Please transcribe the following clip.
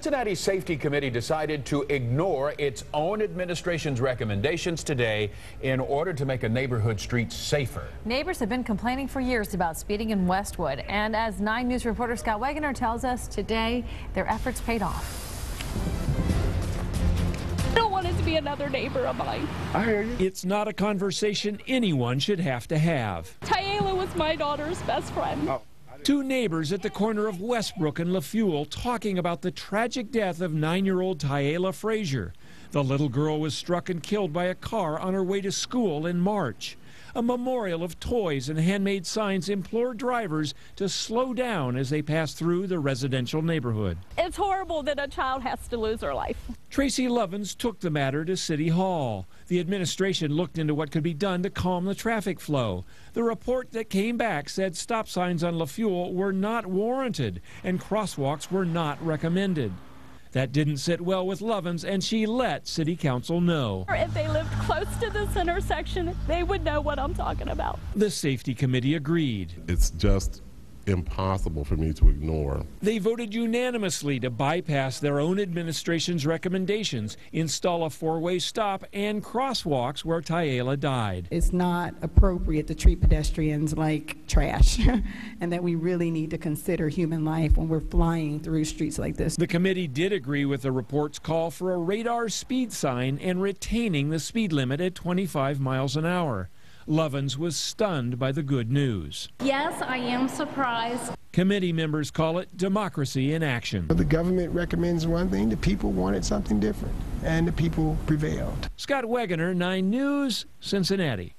Cincinnati Safety Committee decided to ignore its own administration's recommendations today in order to make a neighborhood street safer. Neighbors have been complaining for years about speeding in Westwood, and as 9 News reporter Scott Wegener tells us today, their efforts paid off. I don't want it to be another neighbor of mine. I hear you. It's not a conversation anyone should have to have. Tyela was my daughter's best friend. Oh. Two neighbors at the corner of Westbrook and LaFuel talking about the tragic death of 9-year-old Tyela Frazier. The little girl was struck and killed by a car on her way to school in March. A memorial of toys and handmade signs implore drivers to slow down as they pass through the residential neighborhood. It's horrible that a child has to lose her life. Tracy Lovins took the matter to City Hall. The administration looked into what could be done to calm the traffic flow. The report that came back said stop signs on LaFuel were not warranted and crosswalks were not recommended. That didn't sit well with Lovins, and she let City Council know. If they lived close to this intersection, they would know what I'm talking about. The Safety Committee agreed. It's just impossible for me to ignore. They voted unanimously to bypass their own administration's recommendations, install a four-way stop and crosswalks where Tyela died. It's not appropriate to treat pedestrians like trash and that we really need to consider human life when we're flying through streets like this. The committee did agree with the report's call for a radar speed sign and retaining the speed limit at 25 miles an hour. Lovins was stunned by the good news. Yes, I am surprised. Committee members call it democracy in action. The government recommends one thing, the people wanted something different, and the people prevailed. Scott Wegener, 9 News, Cincinnati.